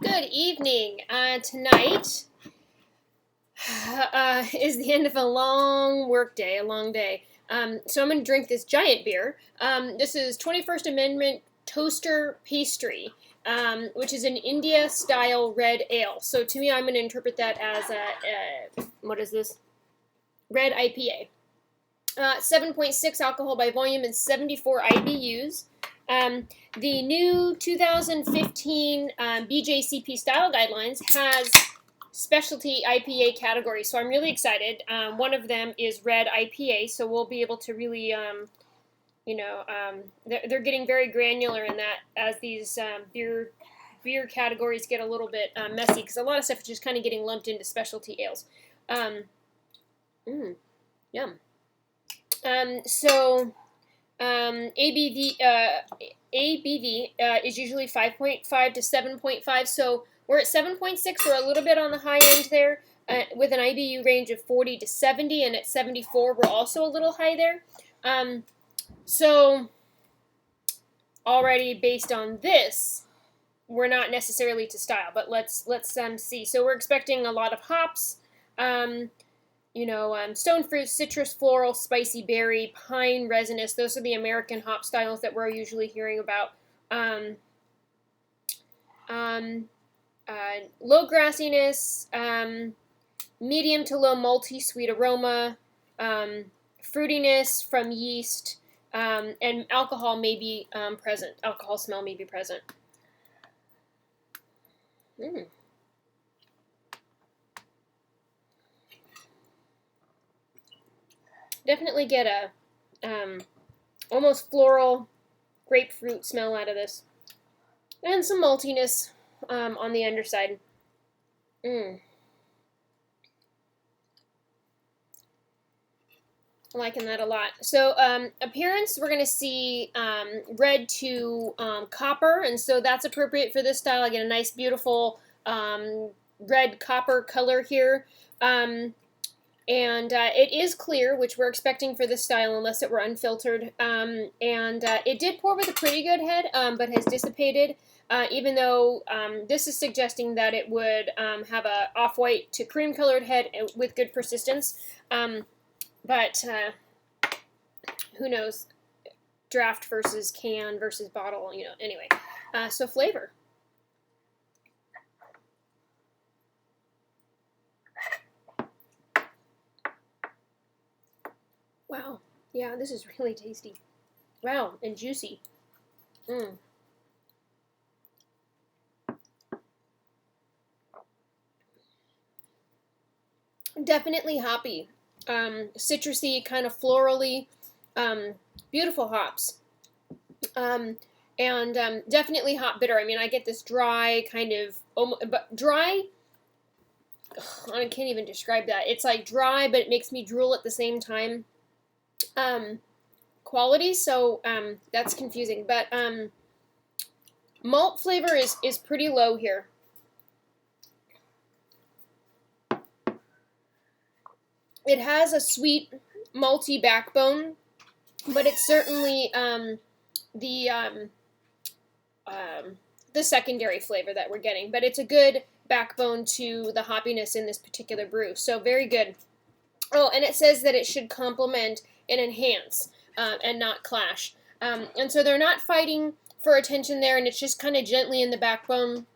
Good evening. Tonight is the end of a long work day, a long day. So I'm going to drink this giant beer. This is 21st Amendment Toaster Pastry, which is an India-style red ale. So to me, I'm going to interpret that as what is this? Red IPA. 7.6 alcohol by volume and 74 IBUs. The new 2015 BJCP style guidelines has specialty IPA categories, so I'm really excited. One of them is red IPA, so we'll be able to really, they're getting very granular in that as these beer categories get a little bit messy, because a lot of stuff is just kind of getting lumped into specialty ales. Yum. ABV is usually 5.5 to 7.5, so we're at 7.6. We're a little bit on the high end there, with an IBU range of 40 to 70, and at 74, we're also a little high there. So already based on this, we're not necessarily to style, but let's see. So we're expecting a lot of hops. Stone fruit, citrus, floral, spicy berry, pine, resinous. Those are the American hop styles that we're usually hearing about. Low grassiness, medium to low malty sweet aroma, fruitiness from yeast, and alcohol may be present. Alcohol smell may be present. Definitely get a almost floral grapefruit smell out of this, and some maltiness on the underside. Liking that a lot. So appearance, we're going to see red to copper, and so that's appropriate for this style. I get a nice, beautiful red copper color here. And it is clear, which we're expecting for this style unless it were unfiltered. It did pour with a pretty good head, but has dissipated, even though this is suggesting that it would have a off-white to cream-colored head with good persistence. But who knows? Draft versus can versus bottle, anyway. So flavor. Wow, yeah, this is really tasty. Wow, and juicy. Definitely hoppy. Citrusy, kind of florally. Beautiful hops. Definitely hop bitter. I mean, I get this dry kind of, but dry, I can't even describe that. It's like dry, but it makes me drool at the same time. Quality, so that's confusing, but malt flavor is pretty low here. It has a sweet malty backbone, but it's certainly the secondary flavor that we're getting, but it's a good backbone to the hoppiness in this particular brew, so very good. Oh, and it says that it should complement and enhance and not clash. And so they're not fighting for attention there, and it's just kind of gently in the backbone,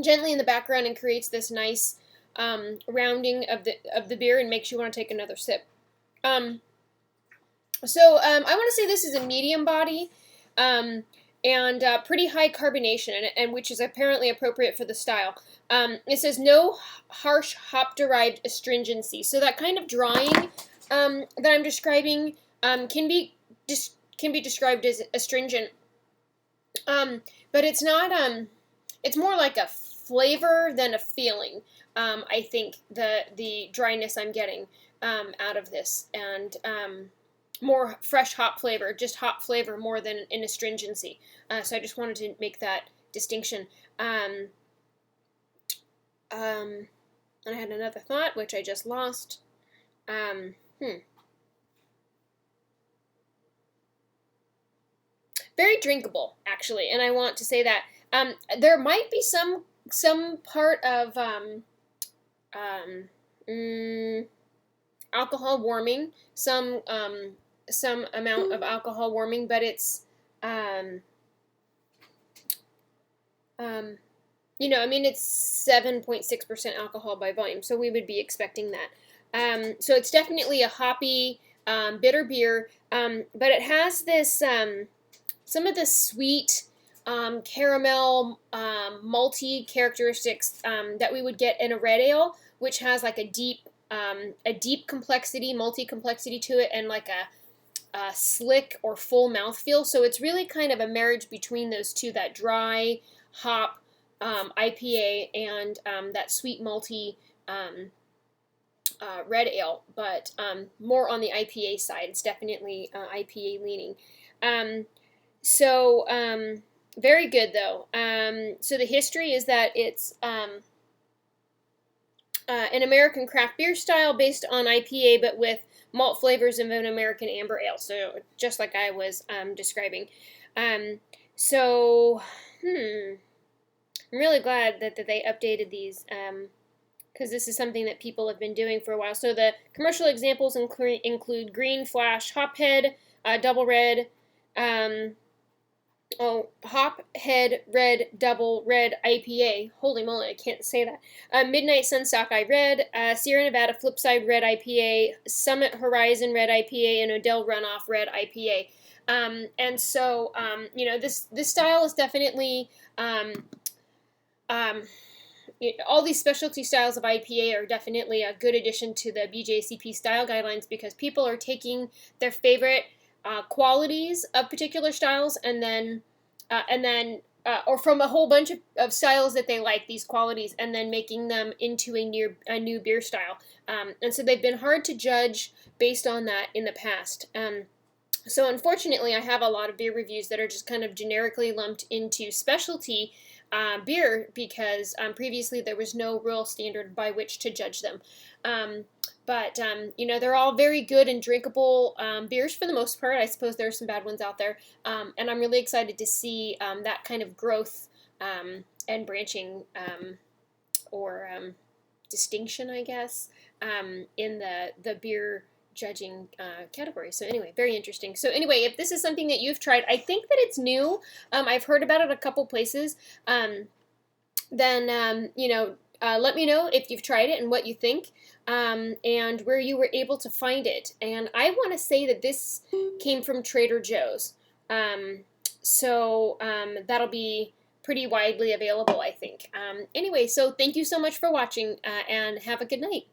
gently in the background, and creates this nice rounding of the beer and makes you want to take another sip. I want to say this is a medium body and pretty high carbonation, and which is apparently appropriate for the style. It says no harsh hop-derived astringency. So that kind of drying that I'm describing can be described as astringent, but it's not. It's more like a flavor than a feeling. I think the dryness I'm getting out of this, and more fresh hop flavor, just hop flavor more than an astringency. So I just wanted to make that distinction. And I had another thought, which I just lost. Very drinkable, actually, and I want to say that there might be some some part of alcohol warming, some amount of alcohol warming, but it's you know, I mean, it's 7.6% alcohol by volume, so we would be expecting that. So it's definitely a hoppy, bitter beer, but it has this, some of the sweet, caramel, malty characteristics that we would get in a red ale, which has like a deep complexity, malty complexity to it, and like a slick or full mouthfeel. So it's really kind of a marriage between those two, that dry hop IPA and that sweet malty red ale, but more on the IPA side. It's definitely IPA leaning. Very good though. So the history is that it's an American craft beer style based on IPA, but with malt flavors of an American amber ale. So just like I was describing. I'm really glad that they updated these, because this is something that people have been doing for a while. So the commercial examples include Green Flash, Hophead, Double Red, Hophead Red Double Red IPA. Holy moly, I can't say that. Midnight Sun Sockeye Red, Sierra Nevada Flipside Red IPA, Summit Horizon Red IPA, and Odell Runoff Red IPA. You know, this style is definitely all these specialty styles of IPA are definitely a good addition to the BJCP style guidelines, because people are taking their favorite qualities of particular styles or from a whole bunch of styles that they like, these qualities, and then making them into a new beer style. And so they've been hard to judge based on that in the past. So unfortunately, I have a lot of beer reviews that are just kind of generically lumped into specialty beer, because previously there was no real standard by which to judge them. You know, they're all very good and drinkable beers for the most part. I suppose there are some bad ones out there. And I'm really excited to see that kind of growth and branching or distinction, I guess, in the beer judging category. So anyway, very interesting. So anyway, if this is something that you've tried, I think that it's new. I've heard about it a couple places. You know, let me know if you've tried it and what you think, and where you were able to find it. And I want to say that this came from Trader Joe's. That'll be pretty widely available, I think. Anyway, so thank you so much for watching, and have a good night.